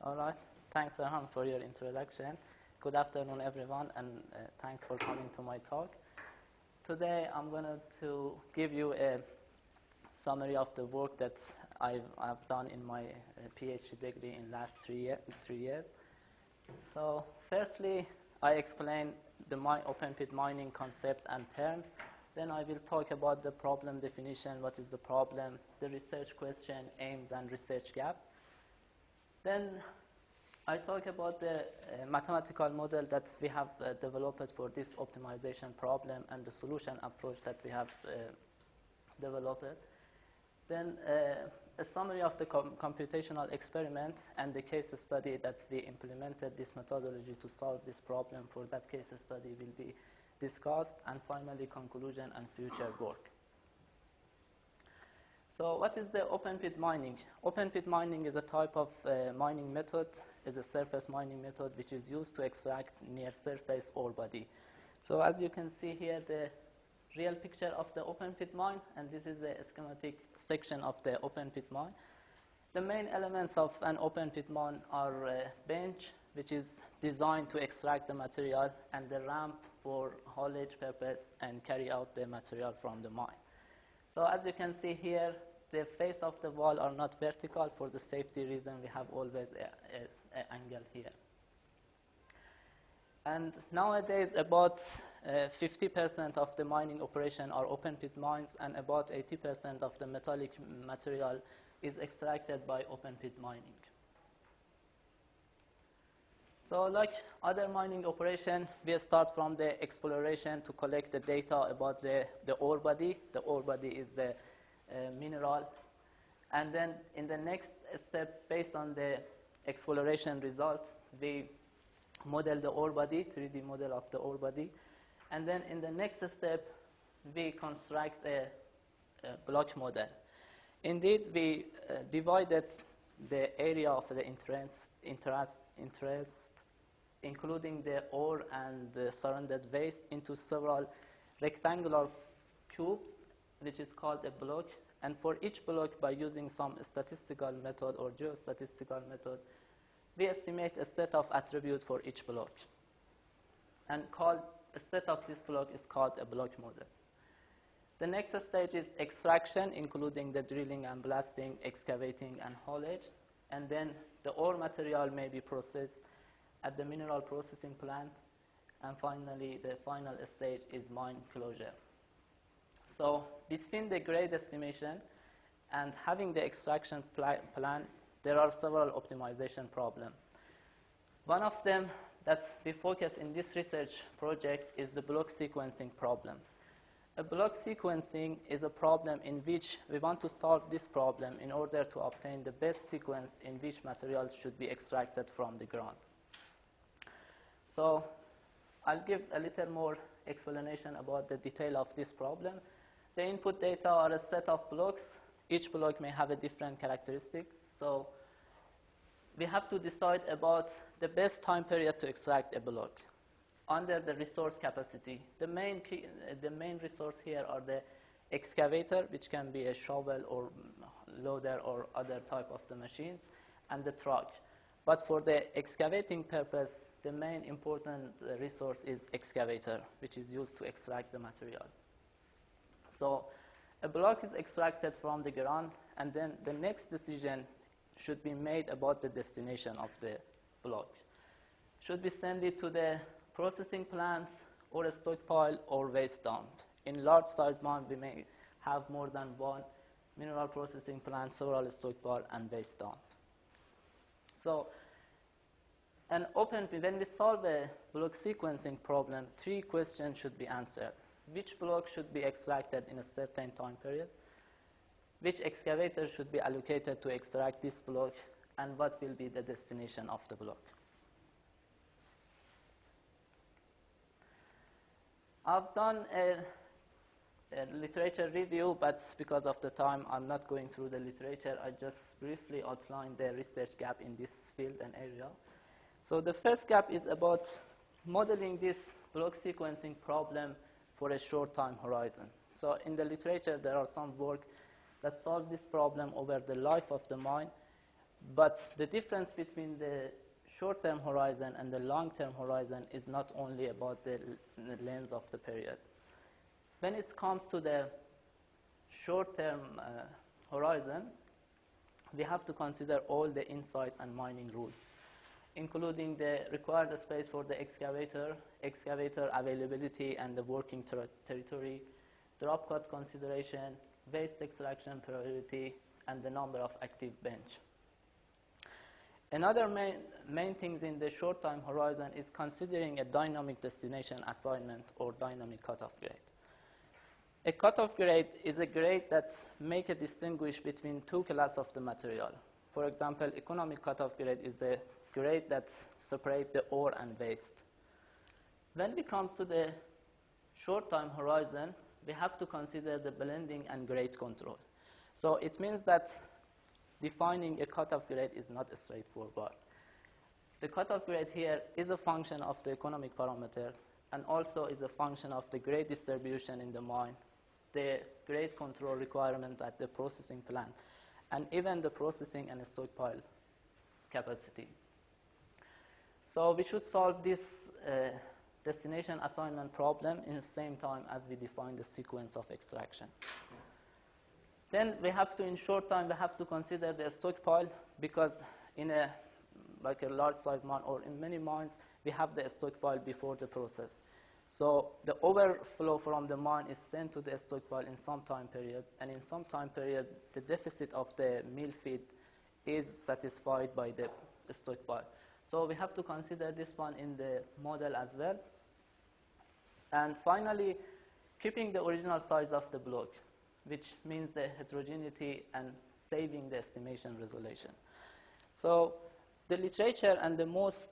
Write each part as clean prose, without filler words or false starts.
All right. Thanks, Arham, for your introduction. Good afternoon, everyone, and thanks for coming to my talk. Today, I'm going to give you a summary of the work that I've done in my PhD degree in last 3 years. So, firstly, I explain the open pit mining concept and terms. Then I will talk about the problem definition, what is the problem, the research question, aims, and research gap. Then I talk about the mathematical model that we have developed for this optimization problem and the solution approach that we have developed. Then a summary of the computational experiment and the case study that we implemented this methodology to solve this problem. For that case study will be discussed, and finally conclusion and future work. So what is the open pit mining? Open pit mining is a type of mining method, is a surface mining method which is used to extract near surface ore body. So as you can see here, the real picture of the open pit mine, and this is a schematic section of the open pit mine. The main elements of an open pit mine are a bench, which is designed to extract the material, and the ramp for haulage purpose and carry out the material from the mine. So as you can see here, the face of the wall are not vertical. For the safety reason, we have always an angle here. And nowadays, about 50% of the mining operation are open pit mines, and about 80% of the metallic material is extracted by open pit mining. So like other mining operation, we start from the exploration to collect the data about the ore body. The ore body is the mineral. And then in the next step, based on the exploration result, we model the ore body, 3D model of the ore body. And then in the next step, we construct a block model. Indeed, we divided the area of the interest, including the ore and the surrounded waste, into several rectangular cubes, which is called a block. And for each block, by using some statistical method or geostatistical method, we estimate a set of attributes for each block. And a set of this block is called a block model. The next stage is extraction, including the drilling and blasting, excavating, and haulage. And then the ore material may be processed at the mineral processing plant. And finally, the final stage is mine closure. So between the grade estimation and having the extraction plan, there are several optimization problems. One of them that we focus in this research project is the block sequencing problem. A block sequencing is a problem in which we want to solve this problem in order to obtain the best sequence in which materials should be extracted from the ground. So I'll give a little more explanation about the detail of this problem. The input data are a set of blocks. Each block may have a different characteristic. So we have to decide about the best time period to extract a block under the resource capacity. The main resource here are the excavator, which can be a shovel or loader or other type of the machines, and the truck. But for the excavating purpose, the main important resource is excavator, which is used to extract the material. So a block is extracted from the ground, and then the next decision should be made about the destination of the block. Should we send it to the processing plants or a stockpile or waste dump? In large size mine, we may have more than one mineral processing plant, several stockpile, and waste dump. So when we solve a block sequencing problem, 3 questions should be answered. Which block should be extracted in a certain time period? Which excavator should be allocated to extract this block? And what will be the destination of the block? I've done a literature review, but because of the time, I'm not going through the literature. I just briefly outlined the research gap in this field and area. So the first gap is about modeling this block sequencing problem for a short time horizon. So in the literature, there are some work that solve this problem over the life of the mine But the difference between the short-term horizon and the long-term horizon is not only about the length of the period. When it comes to the short-term horizon, we have to consider all the insight and mining rules, including the required space for the excavator, excavator availability and the working territory, drop cut consideration, waste extraction priority, and the number of active bench. Another main things in the short time horizon is considering a dynamic destination assignment or dynamic cutoff grade. A cutoff grade is a grade that makes a distinguish between two classes of the material. For example, economic cutoff grade is the grade that separates the ore and waste. When it comes to the short time horizon, we have to consider the blending and grade control. So it means that defining a cutoff grade is not straightforward. The cutoff grade here is a function of the economic parameters and also is a function of the grade distribution in the mine, the grade control requirement at the processing plant, and even the processing and stockpile capacity. So we should solve this destination assignment problem in the same time as we define the sequence of extraction. Then we have to, in short time, we have to consider the stockpile because in a large size mine or in many mines, we have the stockpile before the process. So the overflow from the mine is sent to the stockpile in some time period, and in some time period, the deficit of the mill feed is satisfied by the stockpile. So we have to consider this one in the model as well. And finally, keeping the original size of the block, which means the heterogeneity and saving the estimation resolution. So the literature and the most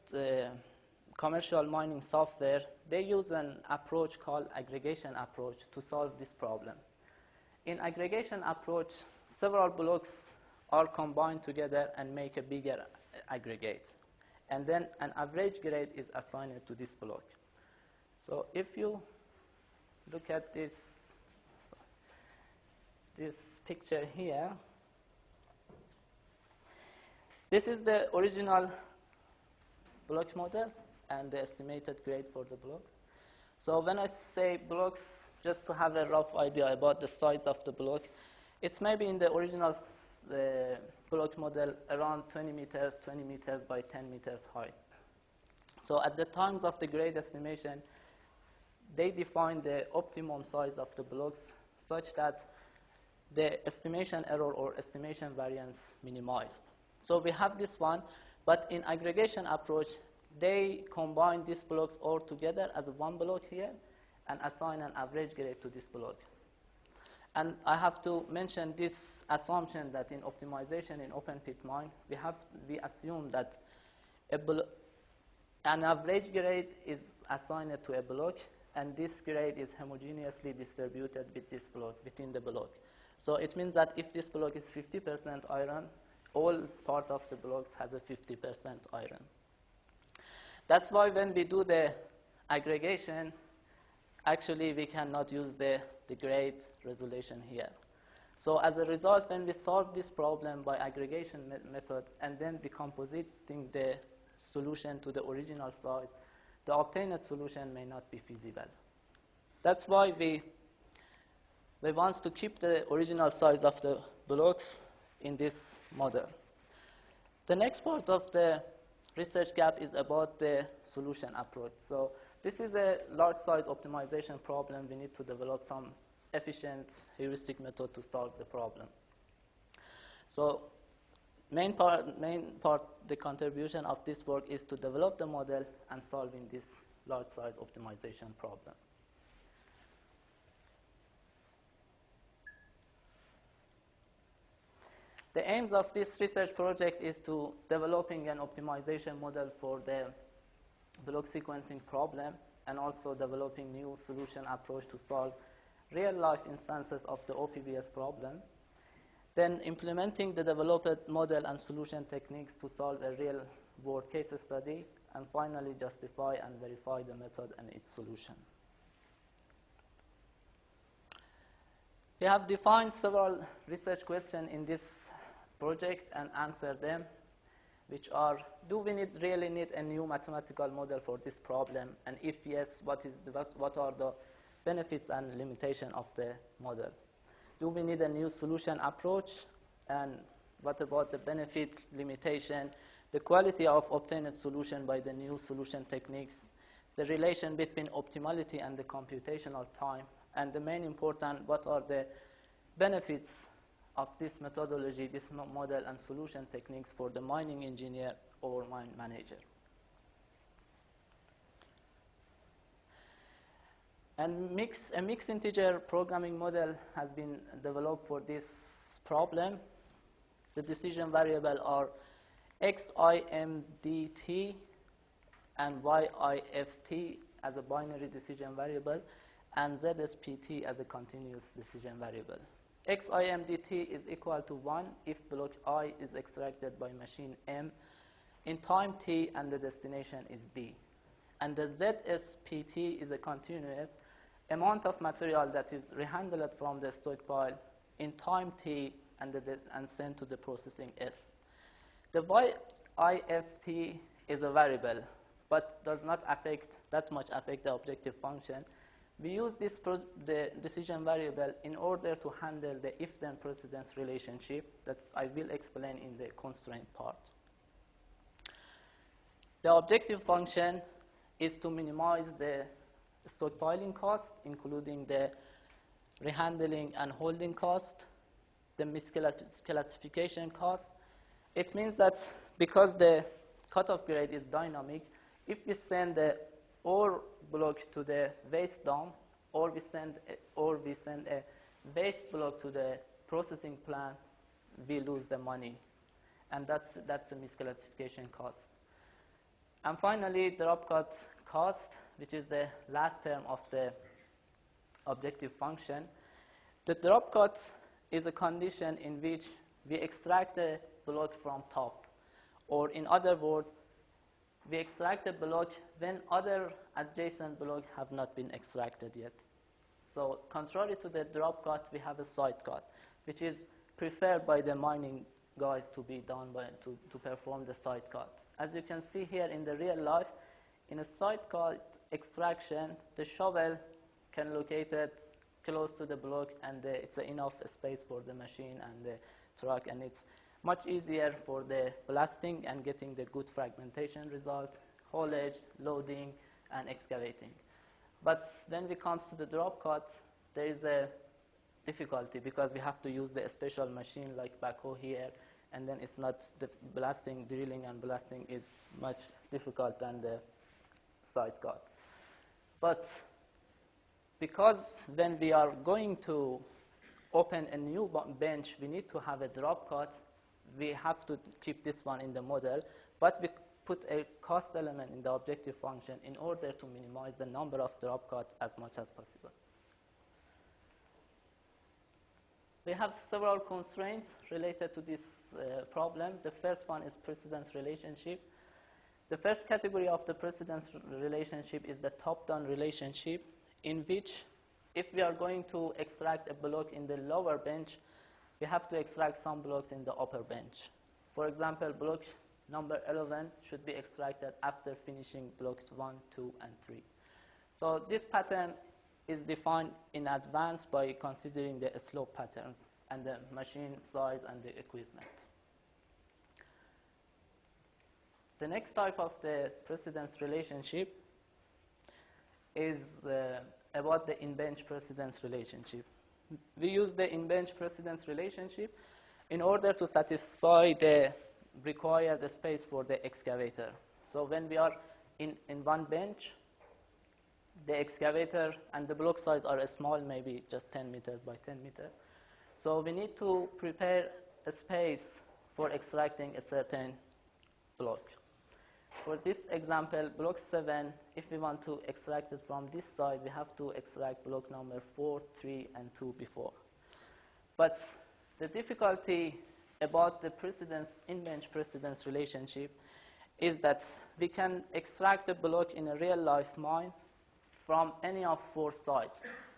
commercial mining software, they use an approach called aggregation approach to solve this problem. In aggregation approach, several blocks are combined together and make a bigger aggregate. And then an average grade is assigned to this block. So if you look at this picture here, this is the original block model and the estimated grade for the blocks. So when I say blocks, just to have a rough idea about the size of the block, it's maybe in the original block model around 20 meters by 10 meters high. So at the times of the grade estimation, they define the optimum size of the blocks such that the estimation error or estimation variance minimized. So we have this one, but in aggregation approach, they combine these blocks all together as one block here and assign an average grade to this block. And I have to mention this assumption that in optimization in open pit mine, we assume that an average grade is assigned to a block, and this grade is homogeneously distributed with this block, within the block. So it means that if this block is 50% iron, all part of the blocks has a 50% iron. That's why when we do the aggregation, actually we cannot use the grade resolution here. So as a result, when we solve this problem by aggregation method and then decompositing the solution to the original size, the obtained solution may not be feasible. That's why we want to keep the original size of the blocks in this model. The next part of the research gap is about the solution approach. So this is a large size optimization problem. We need to develop some efficient heuristic method to solve the problem. So main part, the contribution of this work is to develop the model and solving this large size optimization problem. The aims of this research project is to developing an optimization model for the block sequencing problem and also developing new solution approach to solve real-life instances of the OPBS problem. Then implementing the developed model and solution techniques to solve a real-world case study, and finally justify and verify the method and its solution. We have defined several research questions in this project and answer them, which are, do we really need a new mathematical model for this problem? And if yes, what are the benefits and limitations of the model? Do we need a new solution approach? And what about the benefit, limitation, the quality of obtained solution by the new solution techniques, the relation between optimality and the computational time, and the main important, what are the benefits of this methodology, this model and solution techniques for the mining engineer or mine manager. And a mixed integer programming model has been developed for this problem. The decision variable are ximdt and yift as a binary decision variable, and zspt as a continuous decision variable. Ximdt is equal to 1 if block I is extracted by machine M in time t and the destination is B. And the zspt is a continuous amount of material that is rehandled from the stockpile in time t and sent to the processing S. The yift is a variable, but does not that much affect the objective function. We use the decision variable in order to handle the if-then precedence relationship that I will explain in the constraint part. The objective function is to minimize the stockpiling cost, including the rehandling and holding cost, the misclassification cost. It means that because the cutoff grade is dynamic, if we send the ore block to the waste dump, or we send a waste block to the processing plant, we lose the money, and that's the misclassification cost. And finally, drop cut cost, which is the last term of the objective function. The drop cut is a condition in which we extract the block from top, or in other words, we extract the block when other adjacent blocks have not been extracted yet. So contrary to the drop cut, we have a side cut, which is preferred by the mining guys to be done to perform the side cut. As you can see here in the real life, in a side cut extraction, the shovel can locate it close to the block, and it's enough space for the machine and the truck, and it's much easier for the blasting and getting the good fragmentation result, haulage, loading, and excavating. But when it comes to the drop cut, there is a difficulty because we have to use the special machine like backhoe here, and then it's not the blasting, drilling and blasting is much difficult than the side cut. But because when we are going to open a new bench, we need to have a drop cut. We have to keep this one in the model, but we put a cost element in the objective function in order to minimize the number of drop cuts as much as possible. We have several constraints related to this problem. The first one is precedence relationship. The first category of the precedence relationship is the top-down relationship, in which if we are going to extract a block in the lower bench, we have to extract some blocks in the upper bench. For example, block number 11 should be extracted after finishing blocks 1, 2, and 3. So this pattern is defined in advance by considering the slope patterns and the machine size and the equipment. The next type of the precedence relationship is about the in-bench precedence relationship. We use the in-bench precedence relationship in order to satisfy the required space for the excavator. So when we are in one bench, the excavator and the block size are small, maybe just 10 meters by 10 meters. So we need to prepare a space for extracting a certain block. For this example, block 7, if we want to extract it from this side, we have to extract block number 4, 3, and 2 before. But the difficulty about the precedence, in-bench precedence relationship is that we can extract a block in a real-life mine from any of 4 sides.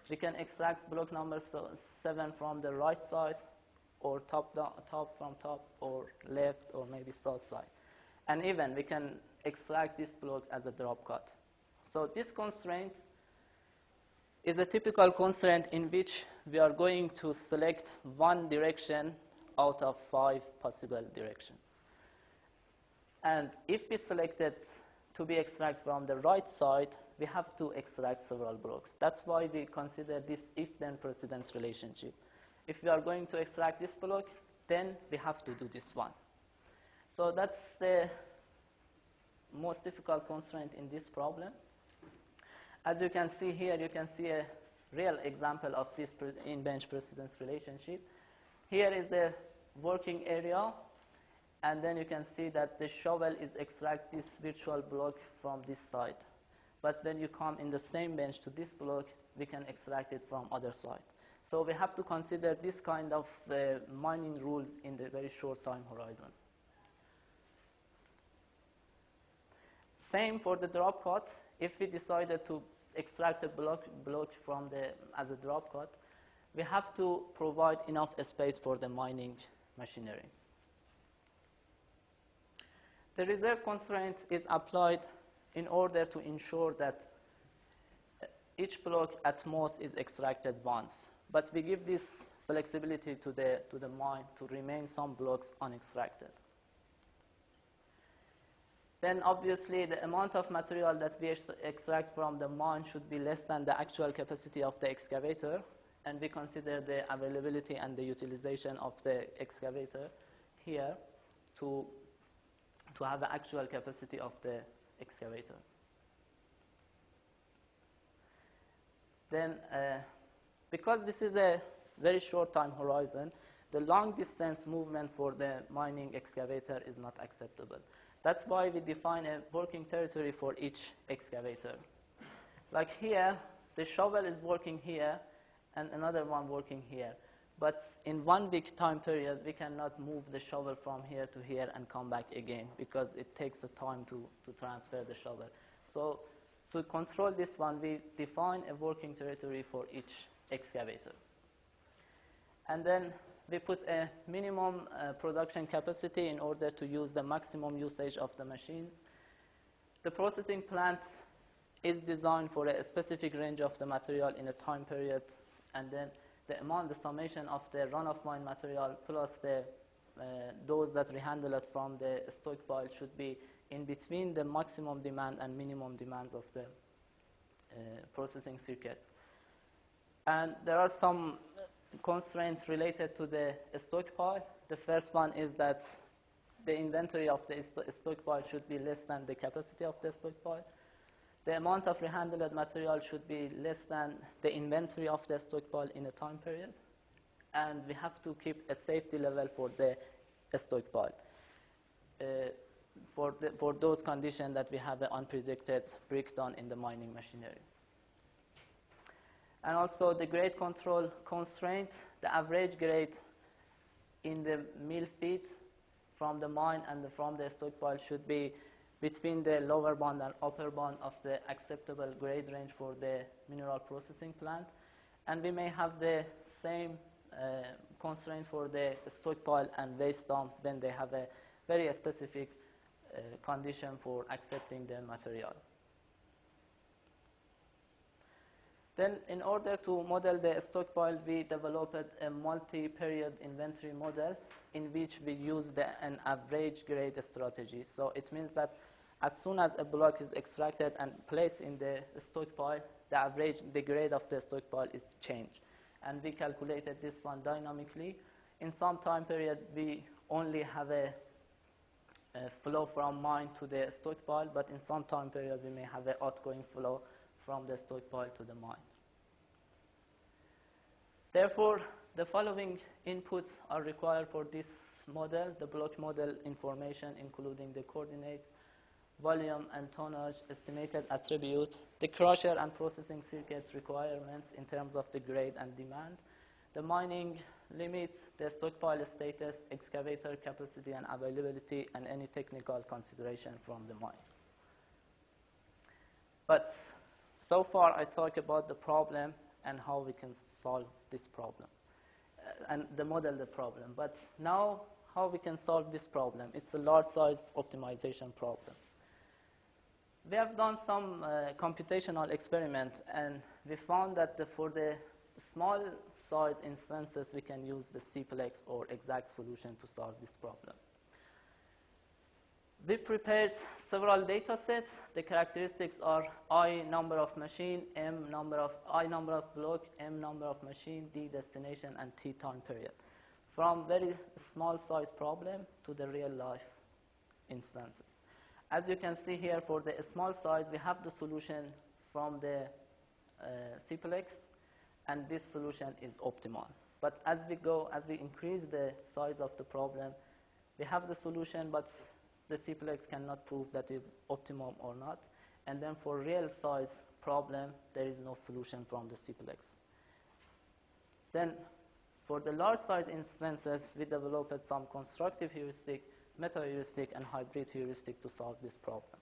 We can extract block number 7 from the right side, or top from top, or left, or maybe south side. And even we can extract this block as a drop cut. So this constraint is a typical constraint in which we are going to select one direction out of 5 possible directions. And if we selected to be extracted from the right side, we have to extract several blocks. That's why we consider this if-then precedence relationship. If we are going to extract this block, then we have to do this one. So that's the most difficult constraint in this problem. As you can see here, you can see a real example of this in-bench precedence relationship. Here is the working area, and then you can see that the shovel is extract this virtual block from this side. But when you come in the same bench to this block, we can extract it from other side. So we have to consider this kind of mining rules in the very short time horizon. Same for the drop cut. If we decided to extract a block from as a drop cut, we have to provide enough space for the mining machinery. The reserve constraint is applied in order to ensure that each block at most is extracted once. But we give this flexibility to the mine to remain some blocks unextracted. Then obviously the amount of material that we extract from the mine should be less than the actual capacity of the excavator, and we consider the availability and the utilization of the excavator here to have the actual capacity of the excavators. Then because this is a very short time horizon, the long distance movement for the mining excavator is not acceptable. That's why we define a working territory for each excavator. Like here, the shovel is working here and another one working here. But in 1 week time period, we cannot move the shovel from here to here and come back again because it takes a time to transfer the shovel. So to control this one, we define a working territory for each excavator. And then we put a minimum production capacity in order to use the maximum usage of the machines. The processing plant is designed for a specific range of the material in a time period, and then the amount, the summation of the run-of-mine material plus the those that we handle it from the stockpile should be in between the maximum demand and minimum demands of the processing circuits. And there are some constraints related to the stockpile. The first one is that the inventory of the stockpile should be less than the capacity of the stockpile. The amount of rehandled material should be less than the inventory of the stockpile in a time period. And we have to keep a safety level for the stockpile. For those conditions that we have an unpredicted breakdown in the mining machinery. And also the grade control constraint, the average grade in the mill feed from the mine and from the stockpile should be between the lower bound and upper bound of the acceptable grade range for the mineral processing plant. And we may have the same constraint for the stockpile and waste dump when they have a very specific condition for accepting the material. Then in order to model the stockpile, we developed a multi-period inventory model in which we use an average grade strategy. So it means that as soon as a block is extracted and placed in the stockpile, the grade of the stockpile is changed. And we calculated this one dynamically. In some time period, we only have a flow from mine to the stockpile, but in some time period, we may have an outgoing flow from the stockpile to the mine. Therefore, the following inputs are required for this model, the block model information, including the coordinates, volume and tonnage, estimated attributes, the crusher and processing circuit requirements in terms of the grade and demand, the mining limits, the stockpile status, excavator capacity and availability, and any technical consideration from the mine. But so far I talked about the problem and how we can solve this problem. and the model the problem. But now, how we can solve this problem? It's a large size optimization problem. We have done some computational experiment, and we found that for the small size instances, we can use the CPLEX or exact solution to solve this problem. We prepared several data sets. The characteristics are I number of machine, I number of block, M number of machine, D destination, and T time period. From very small size problem to the real life instances. As you can see here, for the small size, we have the solution from the CPLEX, and this solution is optimal. But as we increase the size of the problem, we have the solution, but the CPLEX cannot prove that is optimum or not. And then for real size problem, there is no solution from the CPLEX. Then for the large size instances, we developed some constructive heuristic, Meta-heuristic, and hybrid heuristic to solve this problem.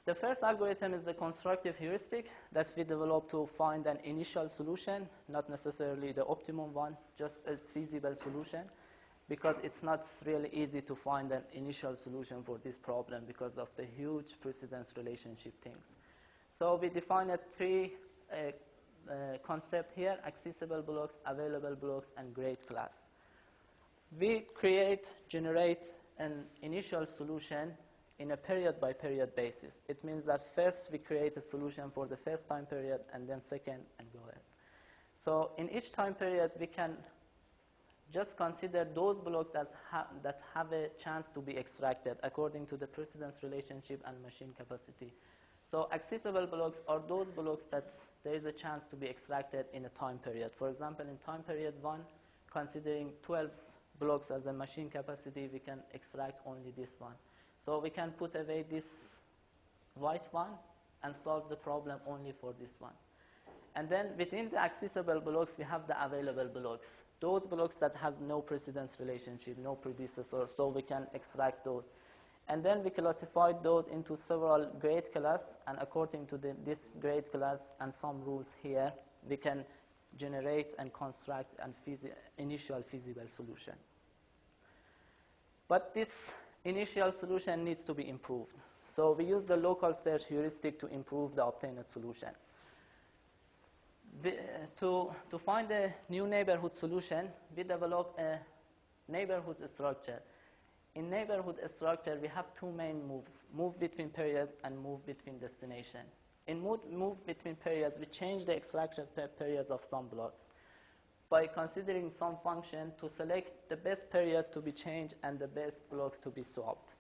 The first algorithm is the constructive heuristic that we developed to find an initial solution, not necessarily the optimum one, just a feasible solution, because it's not really easy to find an initial solution for this problem because of the huge precedence relationship things. So we defined three concepts here: accessible blocks, available blocks, and grade class. We generate an initial solution in a period-by-period basis. It means that first we create a solution for the first time period, and then second, and go ahead. So in each time period, we can just consider those blocks that have a chance to be extracted according to the precedence relationship and machine capacity. So accessible blocks are those blocks that there is a chance to be extracted in a time period. For example, in time period 1, considering 12 blocks as a machine capacity, we can extract only this one. So we can put away this white one and solve the problem only for this one. And then within the accessible blocks, we have the available blocks. Those blocks that has no precedence relationship, no predecessor, so we can extract those. And then we classified those into several grade class, and according to this grade class and some rules here, we can generate and construct an initial feasible solution. But this initial solution needs to be improved. So we use the local search heuristic to improve the obtained solution. To find a new neighborhood solution, we develop a neighborhood structure. In neighborhood structure, we have two main moves: move between periods and move between destination. In move between periods, we change the extraction periods of some blocks by considering some function to select the best period to be changed and the best blocks to be swapped.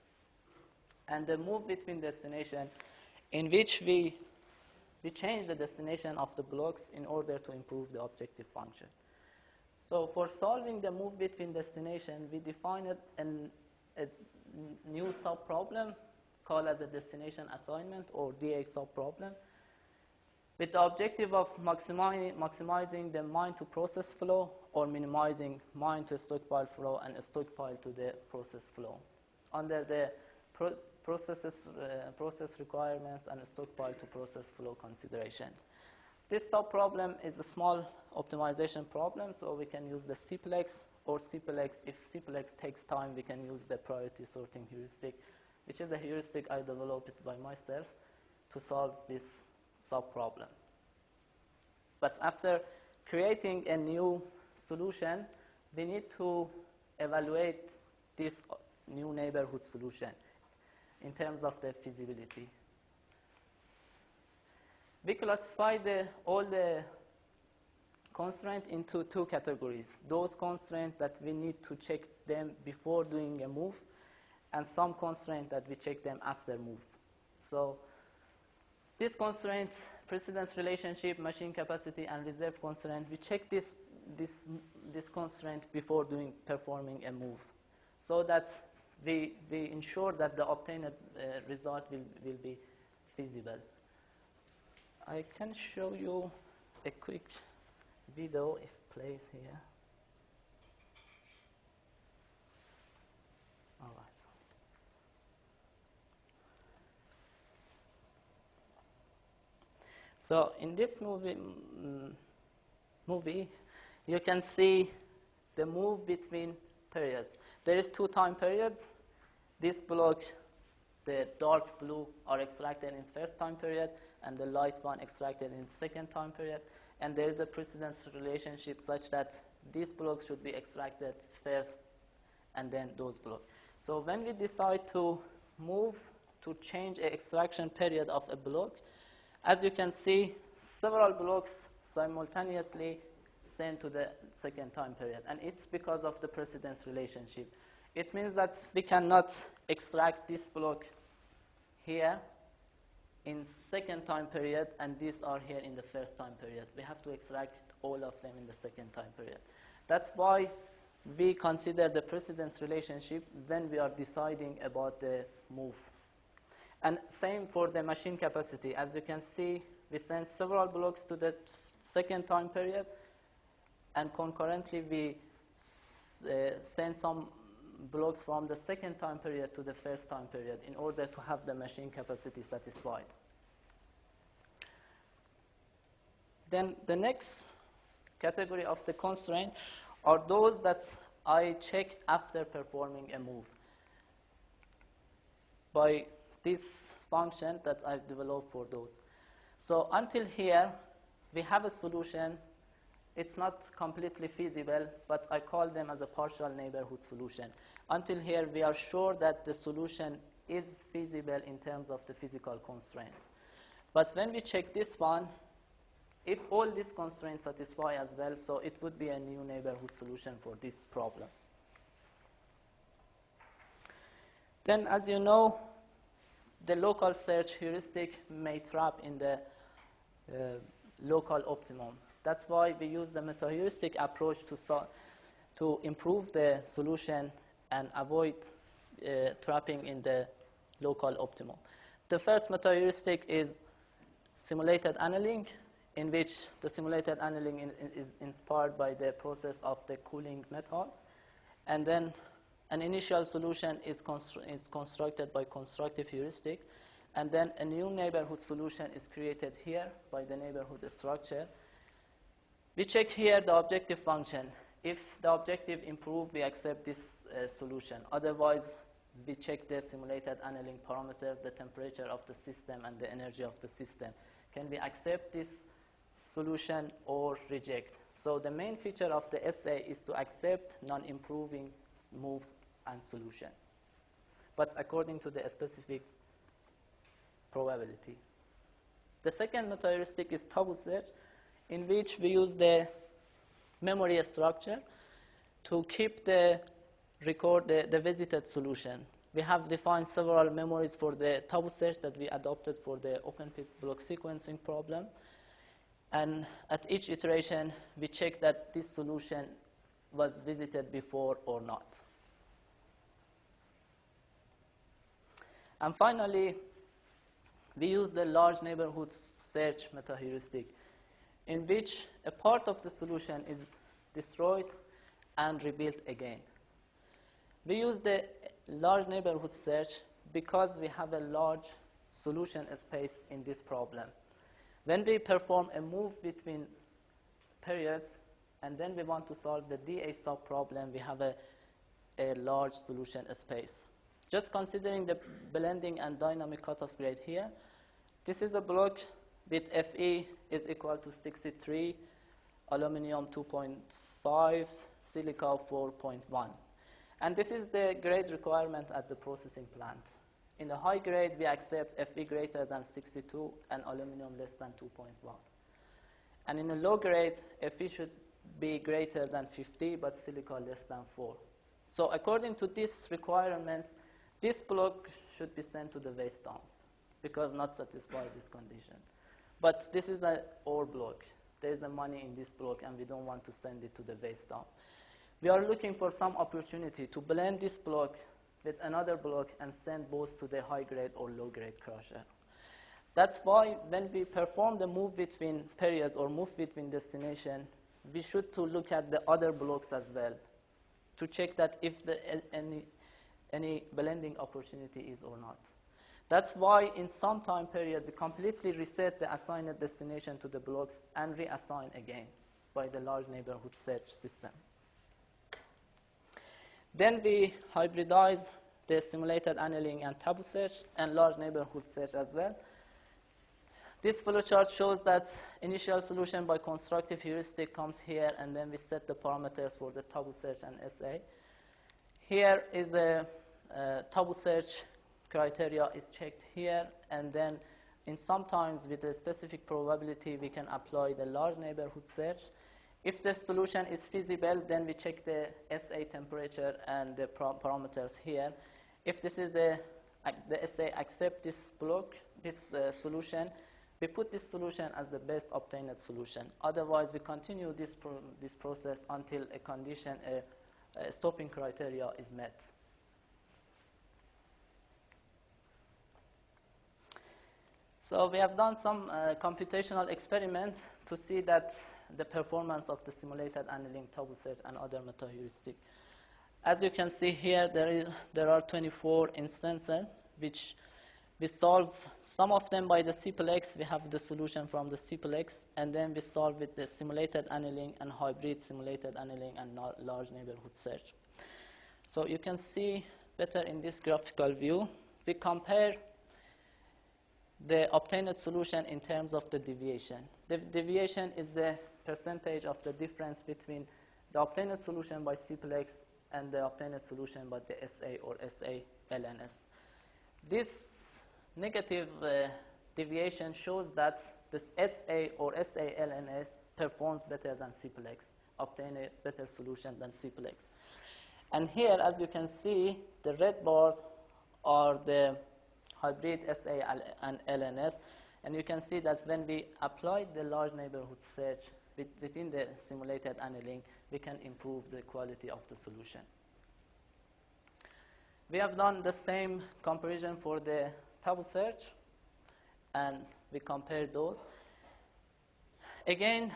And the move between destination, in which we change the destination of the blocks in order to improve the objective function. So for solving the move between destination, we defined a new subproblem called as a destination assignment, or DA subproblem, with the objective of maximizing the mine to process flow, or minimizing mine to stockpile flow and stockpile to the process flow under the process requirements and stockpile to process flow consideration. This subproblem is a small optimization problem, so we can use the CPLEX or CPLEX. If CPLEX takes time, we can use the priority sorting heuristic, which is a heuristic I developed by myself to solve this subproblem. But after creating a new solution, we need to evaluate this new neighborhood solution in terms of the feasibility. We classify all the constraints into two categories: those constraints that we need to check them before doing a move, and some constraints that we check them after move. So this constraint, precedence relationship, machine capacity, and reserve constraint, we check this constraint before performing a move, so that we ensure that the obtained result will be feasible. I can show you a quick video if plays here. All right. So in this movie, you can see the move between periods. There is 2 time periods. This block, the dark blue, are extracted in first time period, and the light one extracted in second time period. And there is a precedence relationship such that these blocks should be extracted first and then those blocks. So when we decide to move to change an extraction period of a block, as you can see, several blocks simultaneously send to the second time period. And it's because of the precedence relationship. It means that we cannot extract this block here in second time period, and these are here in the first time period. We have to extract all of them in the second time period. That's why we consider the precedence relationship when we are deciding about the move. And same for the machine capacity. As you can see, we send several blocks to the second time period, and concurrently we send some blocks from the second time period to the first time period in order to have the machine capacity satisfied. Then the next category of the constraint are those that I checked after performing a move by this function that I've developed for those. So until here, we have a solution. It's not completely feasible, but I call them as a partial neighborhood solution. Until here, we are sure that the solution is feasible in terms of the physical constraint. But when we check this one, if all these constraints satisfy as well, so it would be a new neighborhood solution for this problem. Then, as you know, the local search heuristic may trap in the local optimum. That's why we use the meta-heuristic approach to improve the solution and avoid trapping in the local optimum. The first meta-heuristic is simulated annealing, in which the simulated annealing is inspired by the process of the cooling methods. And then an initial solution is constructed by constructive heuristic. And then a new neighborhood solution is created here by the neighborhood structure. We check here the objective function. If the objective improves, we accept this solution. Otherwise, we check the simulated annealing parameter, the temperature of the system, and the energy of the system. Can we accept this solution or reject? So the main feature of the essay is to accept non-improving moves and solutions, but according to the specific probability. The second meta-heuristic is tabu search, in which we use the memory structure to keep the record the visited solution. We have defined several memories for the tabu search that we adopted for the open pit block sequencing problem. And at each iteration, we check that this solution was visited before or not. And finally, we use the large neighborhood search meta-heuristic, in which a part of the solution is destroyed and rebuilt again. We use the large neighborhood search because we have a large solution space in this problem. When we perform a move between periods and then we want to solve the DA sub-problem, we have a large solution space. Just considering the blending and dynamic cutoff grade here, this is a block with Fe is equal to 63, aluminum 2.5, silica 4.1. And this is the grade requirement at the processing plant. In the high grade, we accept Fe greater than 62 and aluminum less than 2.1. And in the low grade, Fe should be greater than 50, but silica less than 4. So according to this requirement, this block should be sent to the waste dump because not satisfy this condition. But this is an ore block. There is a money in this block, and we don't want to send it to the waste dump. We are looking for some opportunity to blend this block with another block and send both to the high grade or low grade crusher. That's why when we perform the move between periods or move between destination, we should to look at the other blocks as well to check that if any blending opportunity is or not. That's why in some time period we completely reset the assigned destination to the blocks and reassign again. by the large neighborhood search system. Then we hybridize the simulated annealing and tabu search and large neighborhood search as well. This flowchart shows that initial solution by constructive heuristic comes here, and then we set the parameters for the tabu search and SA. Here is a tabu search criteria is checked here, and then in sometimes with a specific probability we can apply the large neighborhood search. If the solution is feasible, then we check the SA temperature and the parameters here. If this is the SA accept this block, this solution, we put this solution as the best obtained solution. Otherwise, we continue this process until a condition, a stopping criteria is met. So we have done some computational experiments to see that the performance of the simulated annealing, tabu search, and other meta-heuristic. As you can see here, there are 24 instances, which we solve some of them by the CPLEX. We have the solution from the CPLEX, and then we solve with the simulated annealing and hybrid simulated annealing and large neighborhood search. So you can see better in this graphical view. We compare the obtained solution in terms of the deviation. The deviation is the percentage of the difference between the obtained solution by CPLEX and the obtained solution by the SA or SA-LNS. This negative deviation shows that this SA or SA-LNS performs better than CPLEX, obtain a better solution than CPLEX. And here, as you can see, the red bars are the hybrid SA and LNS, and you can see that when we apply the large neighborhood search within the simulated annealing, we can improve the quality of the solution. We have done the same comparison for the tabu search, and we compare those. Again,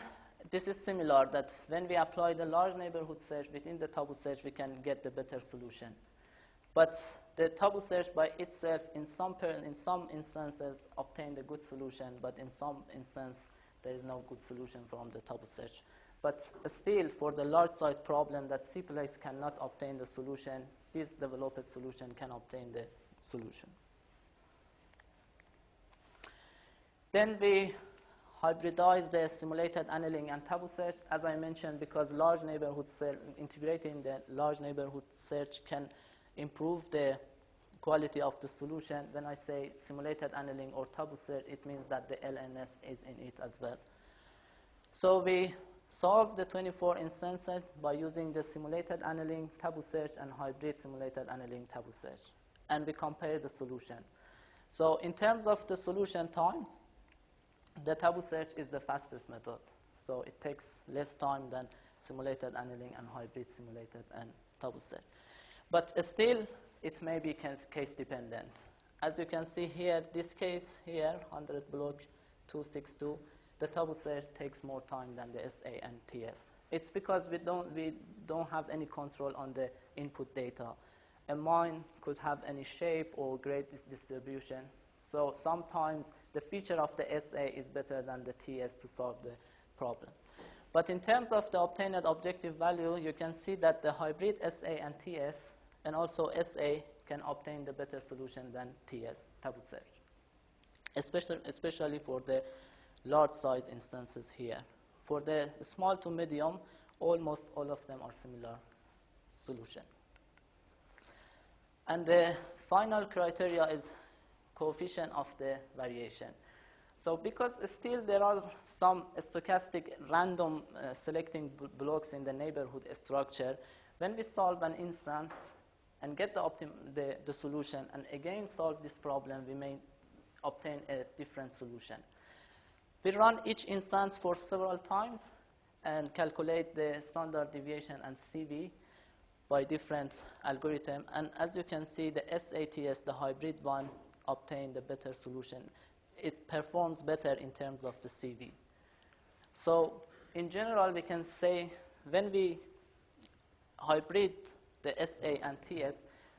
this is similar, that when we apply the large neighborhood search within the tabu search, we can get the better solution. But the tabu search by itself, in some instances, obtained a good solution, but in some instances, there is no good solution from the tabu search. But still, for the large size problem that CPLEX cannot obtain the solution, this developed solution can obtain the solution. Then we hybridize the simulated annealing and tabu search, as I mentioned, because large neighborhood search, integrating the large neighborhood search can improve the quality of the solution. When I say simulated annealing or tabu search, it means that the LNS is in it as well. So we solve the 24 instances by using the simulated annealing, tabu search, and hybrid simulated annealing, tabu search. And we compare the solution. So in terms of the solution times, the tabu search is the fastest method. So it takes less time than simulated annealing and hybrid simulated and tabu search. But still, it may be case dependent. As you can see here, this case here, 100 block 262, the tabu search takes more time than the SA and TS. It's because we don't have any control on the input data. A mine could have any shape or grade distribution. So sometimes the feature of the SA is better than the TS to solve the problem. But in terms of the obtained objective value, you can see that the hybrid SA and TS and also SA can obtain the better solution than TS, tabu search, especially for the large size instances here. For the small to medium, almost all of them are similar solution. And the final criteria is coefficient of the variation. So because still there are some stochastic random selecting blocks in the neighborhood structure, when we solve an instance and get the solution and again solve this problem, we may obtain a different solution. We run each instance for several times and calculate the standard deviation and CV by different algorithm. And as you can see, the SATS, the hybrid one, obtained a better solution. It performs better in terms of the CV. So in general, we can say when we hybrid the SA and TS,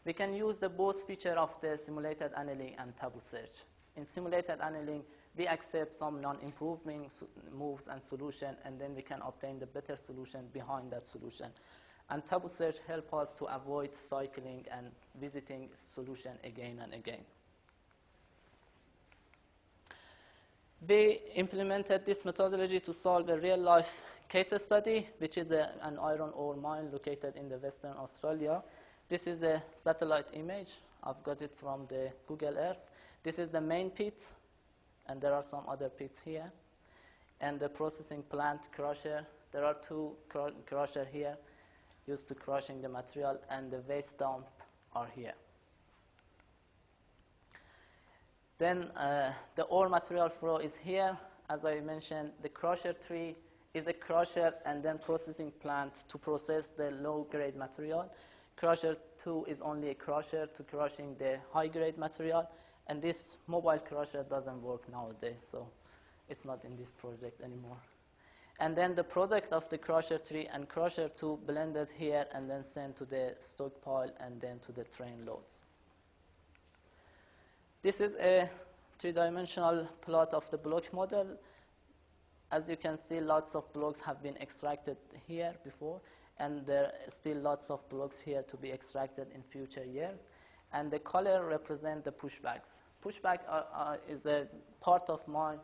we can use the both feature of the simulated annealing and tabu search. In simulated annealing, we accept some non-improving moves and solution, and then we can obtain the better solution behind that solution. And tabu search help us to avoid cycling and visiting solution again and again. We implemented this methodology to solve a real-life case study, which is an iron ore mine located in the Western Australia. This is a satellite image. I've got it from the Google Earth. This is the main pit, and there are some other pits here. And the processing plant crusher. There are two crusher here used to crushing the material, and the waste dump are here. Then the ore material flow is here. As I mentioned, the crusher 3 is a crusher and then processing plant to process the low-grade material. Crusher 2 is only a crusher to crushing the high-grade material. And this mobile crusher doesn't work nowadays, so it's not in this project anymore. And then the product of the crusher 3 and crusher 2 blended here and then sent to the stockpile and then to the train loads. This is a three-dimensional plot of the block model. As you can see, lots of blocks have been extracted here before, and there are still lots of blocks here to be extracted in future years. And the color represent the pushbacks. Pushback is a part of mine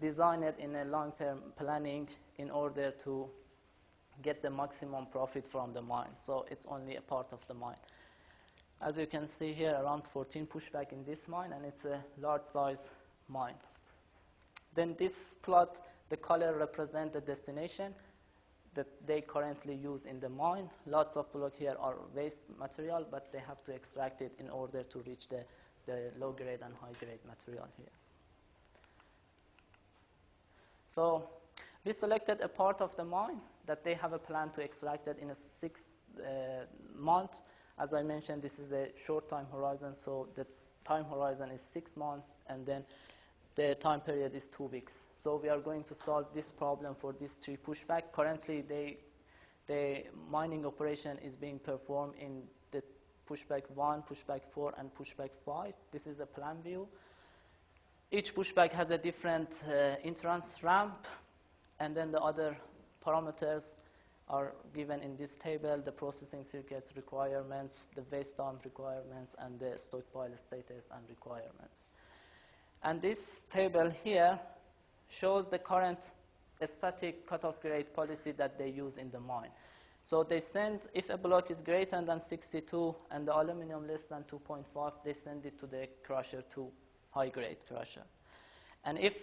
designed in a long-term planning in order to get the maximum profit from the mine. So it's only a part of the mine. As you can see here, around 14 pushback in this mine, and it's a large size mine. Then this plot, the color represents the destination that they currently use in the mine. Lots of blocks here are waste material, but they have to extract it in order to reach the low-grade and high-grade material here. So we selected a part of the mine that they have a plan to extract it in a 6 months. As I mentioned, this is a short time horizon, so the time horizon is 6 months, and then the time period is 2 weeks. So we are going to solve this problem for these 3 pushback. Currently, the mining operation is being performed in the pushback 1, pushback 4, and pushback 5. This is a plan view. Each pushback has a different entrance ramp, and then the other parameters are given in this table: the processing circuit requirements, the waste dump requirements, and the stockpile status and requirements. And this table here shows the current static cutoff grade policy that they use in the mine. So they send, if a block is greater than 62 and the aluminum less than 2.5, they send it to the crusher 2, high grade crusher. And if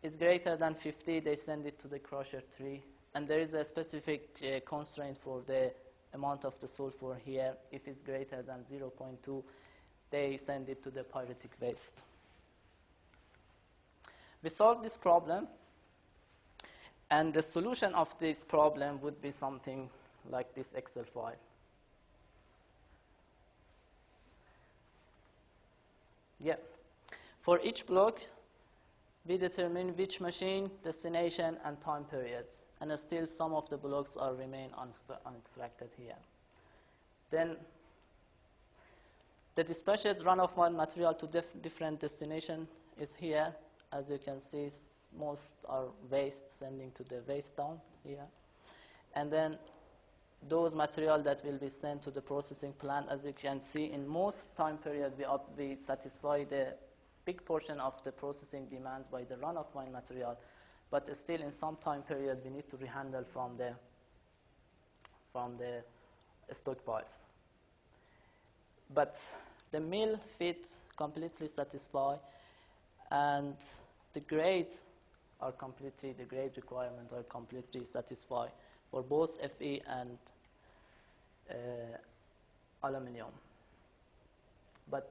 it's greater than 50, they send it to the crusher 3. And there is a specific constraint for the amount of the sulfur here. If it's greater than 0.2, they send it to the pyritic waste. We solved this problem, and the solution of this problem would be something like this Excel file. Yeah. For each block, we determine which machine, destination, and time periods. And still some of the blocks are remain unextracted here. Then the dispatched run-of-mine material to different destination is here. As you can see, most are waste sending to the waste dump here. And then those material that will be sent to the processing plant, as you can see, in most time period, we satisfy the big portion of the processing demands by the run-of-mine material. But still, in some time period, we need to rehandle from the stockpiles. But the mill fit completely satisfy, and the grade requirements are completely satisfied for both Fe and aluminum. But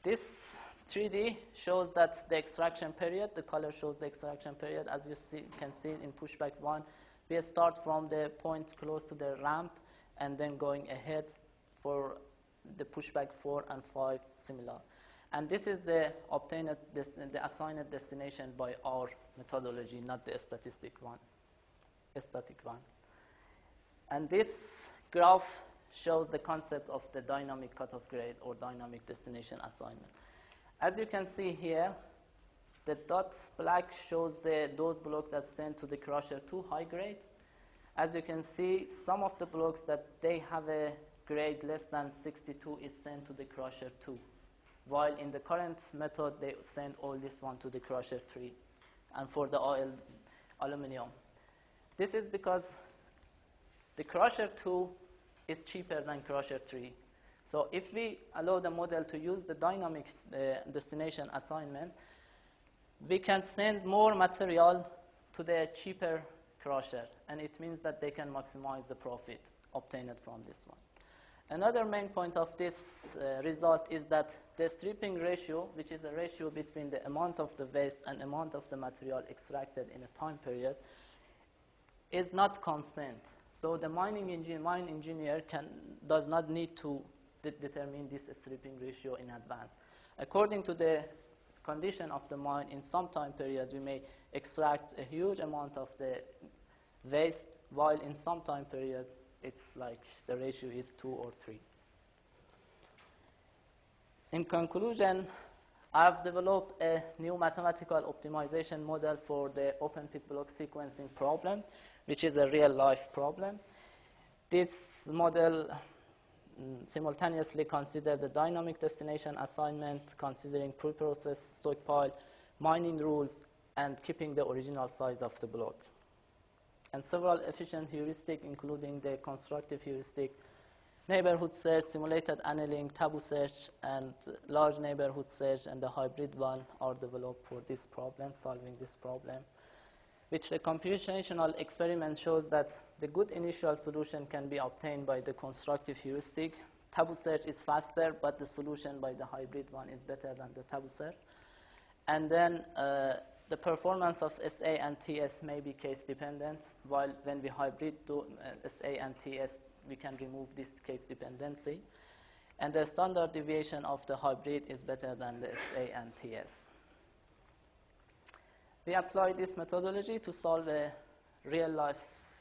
this 3D shows that the extraction period, the color shows the extraction period. As you can see in pushback 1, we start from the point close to the ramp and then going ahead for the pushback 4 and 5 similar. And this is the obtained, the assigned destination by our methodology, not the static one. And this graph shows the concept of the dynamic cutoff grade or dynamic destination assignment. As you can see here, the dots black shows those blocks that send to the crusher 2 high grade. As you can see, some of the blocks that they have a grade less than 62 is sent to the crusher 2, while in the current method they send all this one to the crusher 3, and for the aluminum. This is because the crusher 2 is cheaper than crusher 3. So if we allow the model to use the dynamic destination assignment, we can send more material to the cheaper crusher, and it means that they can maximize the profit obtained from this one. Another main point of this result is that the stripping ratio, which is a ratio between the amount of the waste and amount of the material extracted in a time period, is not constant. So the mine engineer does not need to determine this stripping ratio in advance. According to the condition of the mine, in some time period we may extract a huge amount of the waste, while in some time period it's like the ratio is 2 or 3. In conclusion, I've developed a new mathematical optimization model for the open pit block sequencing problem, which is a real-life problem. This model simultaneously considers the dynamic destination assignment, considering pre-process stockpile, mining rules, and keeping the original size of the block. And several efficient heuristics, including the constructive heuristic, neighborhood search, simulated annealing, tabu search, and large neighborhood search, and the hybrid one are developed for this problem, solving this problem, which the computational experiment shows that the good initial solution can be obtained by the constructive heuristic. Tabu search is faster, but the solution by the hybrid one is better than the tabu search. And then the performance of SA and TS may be case dependent, while when we hybrid to SA and TS, we can remove this case dependency. And the standard deviation of the hybrid is better than the SA and TS. We apply this methodology to solve a real-life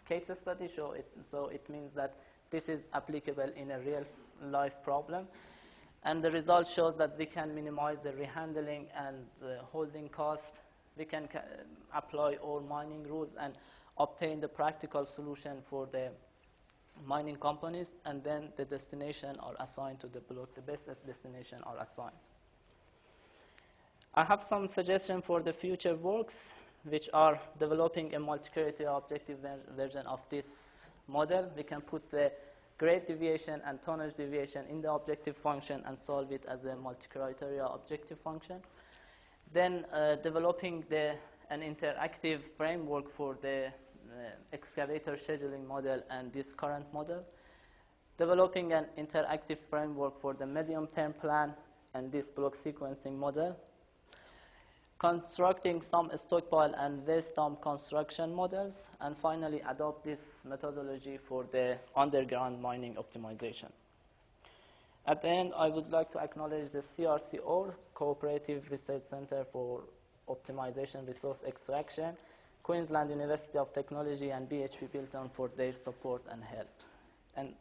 case study, so it means that this is applicable in a real-life problem. And the result shows that we can minimize the rehandling and holding cost. We can apply all mining rules and obtain the practical solution for the mining companies, and then the destination are assigned to the block. The best destination are assigned. I have some suggestions for the future works, which are developing a multi-criteria objective version of this model. We can put the grade deviation and tonnage deviation in the objective function and solve it as a multi-criteria objective function. Then developing an interactive framework for the excavator scheduling model and this current model. Developing an interactive framework for the medium-term plan and this block sequencing model. Constructing some stockpile and waste dump construction models, and finally adopt this methodology for the underground mining optimization. At the end, I would like to acknowledge the CRCO, Cooperative Research Center for Optimization Resource Extraction, Queensland University of Technology, and BHP Billiton for their support and help. And